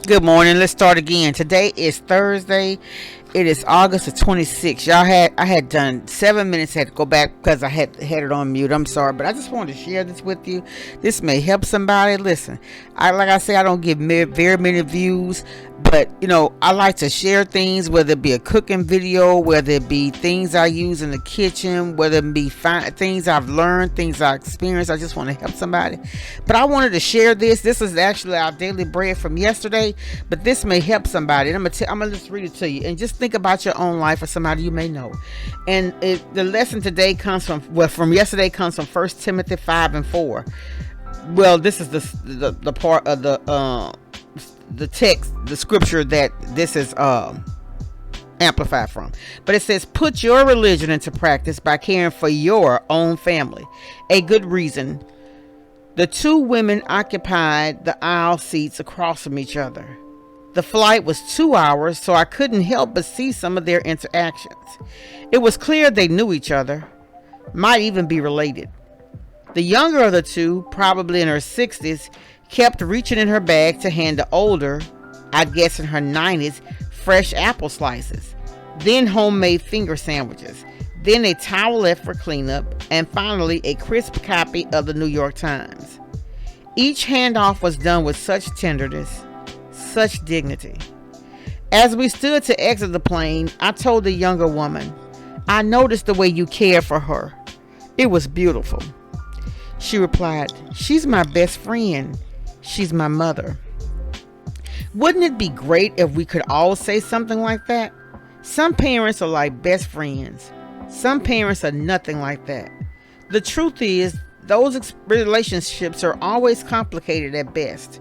Good morning. Let's start again. Today is Thursday. It is August the 26th. I had done 7 minutes. Had to go back because I had it on mute. I'm sorry, but I just wanted to share this with you. This may help somebody. Listen, like I say, I don't get very many views, but I like to share things, whether it be a cooking video, whether it be things I use in the kitchen, whether it be things I've learned, things I experienced. I just want to help somebody. But I wanted to share this. This is actually our daily bread from yesterday, but this may help somebody. And I'm gonna just read it to you and just think about your own life or somebody you may know. And the lesson today comes from yesterday comes from 1 Timothy 5:4. Well, this is the part of the text, the scripture that this is amplified from. But it says, put your religion into practice by caring for your own family. A good reason. The two women occupied the aisle seats across from each other. The flight was 2 hours, so I couldn't help but see some of their interactions. It was clear they knew each other, might even be related. The younger of the two, probably in her 60s, kept reaching in her bag to hand the older, I guess in her 90s, fresh apple slices, then homemade finger sandwiches, then a towelette for cleanup, and finally a crisp copy of the New York Times. Each handoff was done with such tenderness, such dignity. As we stood to exit the plane, I told the younger woman, I noticed the way you cared for her. It was beautiful. She replied, she's my best friend. She's my mother. Wouldn't it be great if we could all say something like that? Some parents are like best friends. Some parents are nothing like that. The truth is, those relationships are always complicated at best.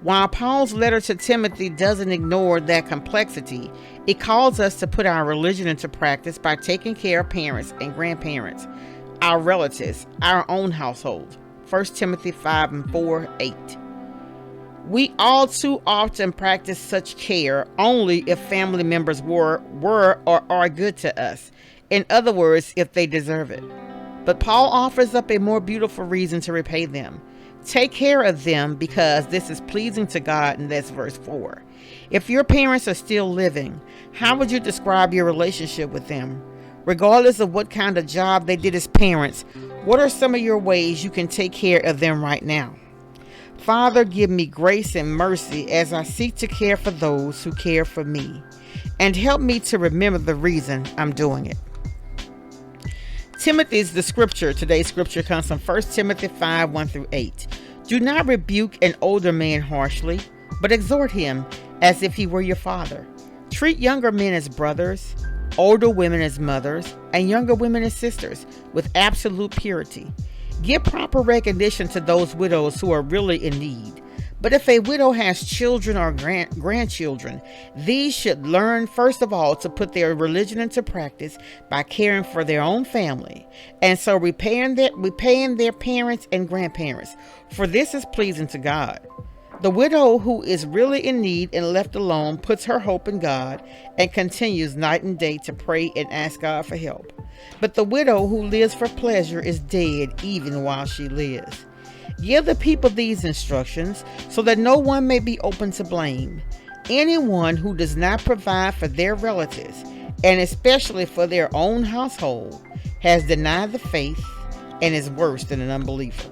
While Paul's letter to Timothy doesn't ignore that complexity, it calls us to put our religion into practice by taking care of parents and grandparents, our relatives, our own household. 1 Timothy 5:4-8. We all too often practice such care only if family members were or are good to us. In other words, if they deserve it. But Paul offers up a more beautiful reason to repay them. Take care of them because this is pleasing to God, and that's verse 4. If your parents are still living, how would you describe your relationship with them? Regardless of what kind of job they did as parents, what are some of your ways you can take care of them right now? Father, give me grace and mercy as I seek to care for those who care for me, and help me to remember the reason I'm doing it. Today's scripture comes from 1 Timothy 5:1-8. Do not rebuke an older man harshly, but exhort him as if he were your father. Treat younger men as brothers, older women as mothers, and younger women as sisters with absolute purity. Give proper recognition to those widows who are really in need. But if a widow has children or grandchildren, these should learn first of all to put their religion into practice by caring for their own family, and so repaying their parents and grandparents, for this is pleasing to God. The widow who is really in need and left alone puts her hope in God and continues night and day to pray and ask God for help. But the widow who lives for pleasure is dead even while she lives. Give the people these instructions so that no one may be open to blame. Anyone who does not provide for their relatives, and especially for their own household, has denied the faith and is worse than an unbeliever.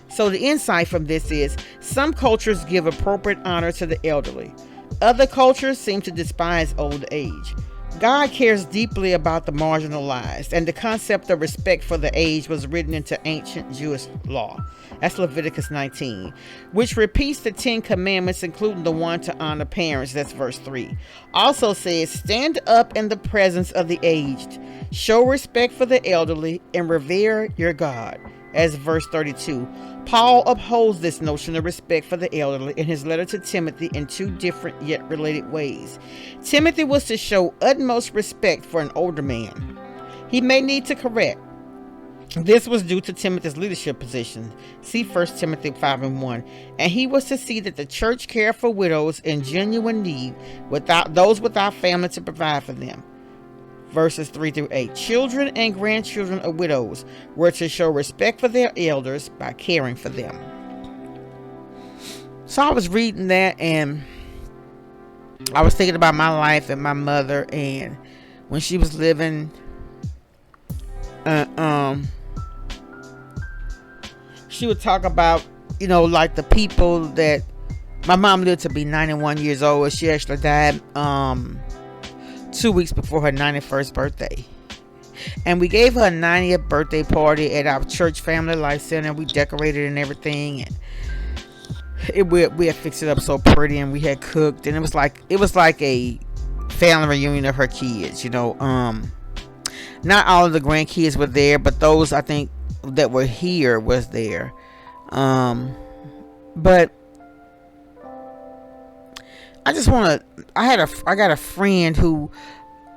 So the insight from this is, some cultures give appropriate honor to the elderly. Other cultures seem to despise old age. God cares deeply about the marginalized, and the concept of respect for the aged was written into ancient Jewish law. That's Leviticus 19, which repeats the 10 commandments, including the one to honor parents. That's verse 3. Also says, stand up in the presence of the aged, show respect for the elderly, and revere your God. As verse 32. Paul upholds this notion of respect for the elderly in his letter to Timothy in two different yet related ways. Timothy was to show utmost respect for an older man. He may need to correct. This was due to Timothy's leadership position. See 1 Timothy 5:1. And he was to see that the church cared for widows in genuine need, without family to provide for them. Verses 3-8. Children and grandchildren of widows were to show respect for their elders by caring for them. So I was reading that, and I was thinking about my life and my mother, and when she was living, she would talk about, like the people that my mom lived to be 91 years old. She actually died 2 weeks before her 91st birthday. And we gave her a 90th birthday party at our church Family Life Center. We decorated and everything. And we had fixed it up so pretty, and we had cooked, and it was like a family reunion of her kids. Not all of the grandkids were there, but those I think that were here was there. But I just want to. I got a friend who.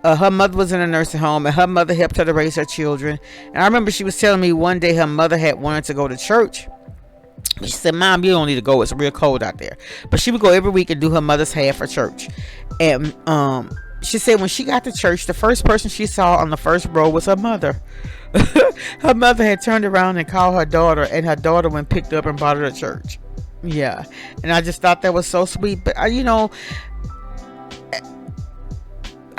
Her mother was in a nursing home, and her mother helped her to raise her children. And I remember she was telling me one day her mother had wanted to go to church. She said, "Mom, you don't need to go. It's real cold out there." But she would go every week and do her mother's hair for church. And she said when she got to church, the first person she saw on the first row was her mother. Her mother had turned around and called her daughter, and her daughter went picked up and brought her to church. Yeah, and I just thought that was so sweet. But I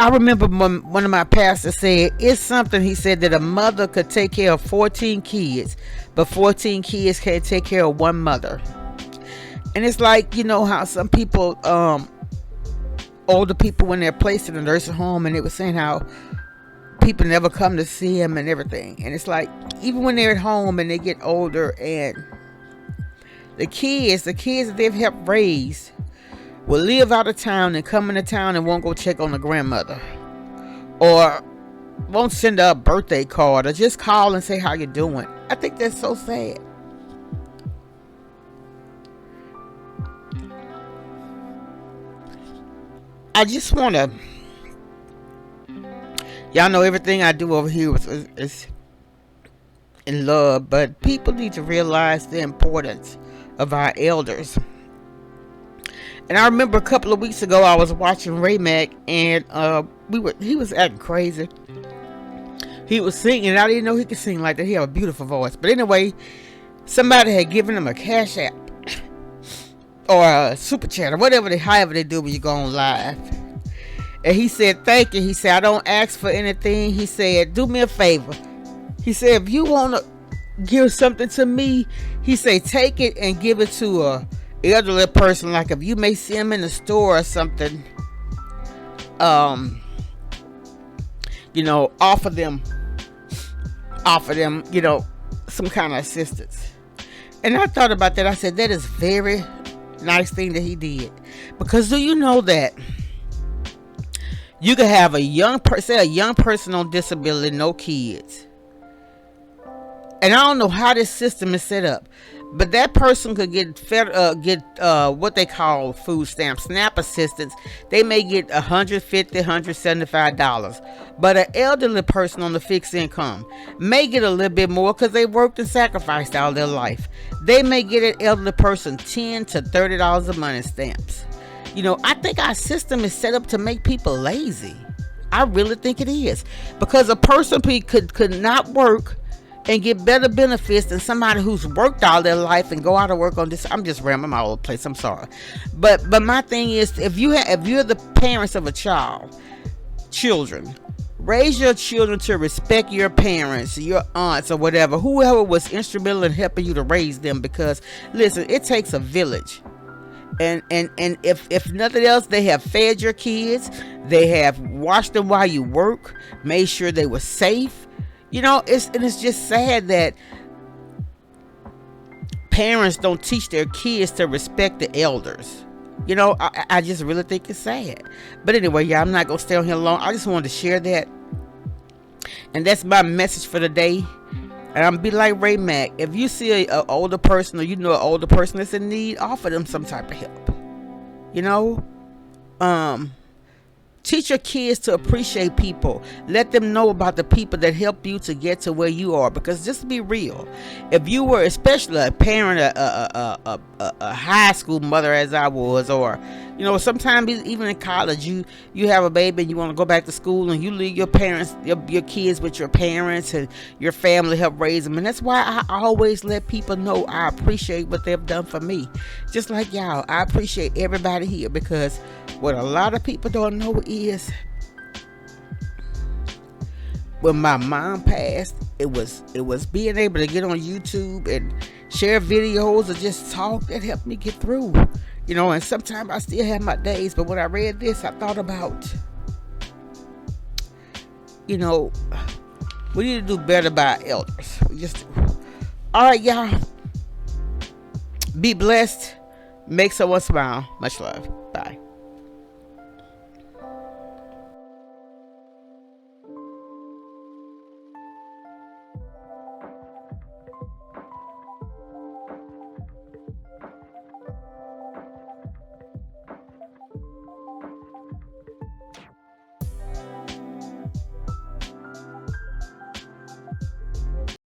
remember one of my pastors said, it's something, he said, that a mother could take care of 14 kids, but 14 kids can't take care of one mother. And it's like, how some people, older people, when they're placed in a nursing home, and they were saying how people never come to see them and everything. And it's like, even when they're at home and they get older, and the kids that they've helped raise will live out of town and come into town and won't go check on the grandmother, or won't send her a birthday card, or just call and say how you doing. I think that's so sad. I just want to, y'all know everything I do over here is in love, but people need to realize the importance of our elders. And I remember a couple of weeks ago I was watching Ray Mack, and he was acting crazy. He was singing, and I didn't know he could sing like that. He had a beautiful voice. But anyway, somebody had given him a Cash App or a Super Chat or however they do when you go on live. And he said, "Thank you." He said, "I don't ask for anything." He said, "Do me a favor." He said, "If you want to give something to me," he said, "take it and give it to a elderly person. Like if you may see him in the store or something, offer them, some kind of assistance." And I thought about that. I said, that is very nice thing that he did. Because do you know that you could have a young person on disability, no kids. And I don't know how this system is set up, but that person could get what they call food stamps, SNAP assistance. They may get $150, $175. But an elderly person on the fixed income may get a little bit more because they worked and sacrificed all their life. They may get an elderly person $10 to $30 a month in stamps. I think our system is set up to make people lazy. I really think it is. Because a person could not work and get better benefits than somebody who's worked all their life and go out and work on this. I'm just rambling my old place. I'm sorry. But my thing is, if you're the parents of children, raise your children to respect your parents, your aunts, or whoever was instrumental in helping you to raise them. Because listen, it takes a village. And if nothing else, they have fed your kids, they have watched them while you work, made sure they were safe. It's just sad that parents don't teach their kids to respect the elders. I just really think it's sad. But anyway, yeah, I'm not gonna stay on here long. I just wanted to share that, and that's my message for the day. And I'm be like Ray Mack. If you see an older person, or an older person that's in need, offer them some type of help. Teach your kids to appreciate people. Let them know about the people that help you to get to where you are. Because just to be real, if you were especially a parent, a high school mother as I was, or You know, sometimes even in college, you have a baby and you want to go back to school, and you leave your parents, your kids with your parents, and your family help raise them. And that's why I always let people know I appreciate what they've done for me. Just like y'all, I appreciate everybody here, because what a lot of people don't know is, when my mom passed, it was being able to get on YouTube and share videos or just talk that helped me get through. You know, and sometimes I still have my days, but when I read this, I thought about, you know, we need to do better by our elders. All right, y'all. Be blessed. Make someone smile. Much love.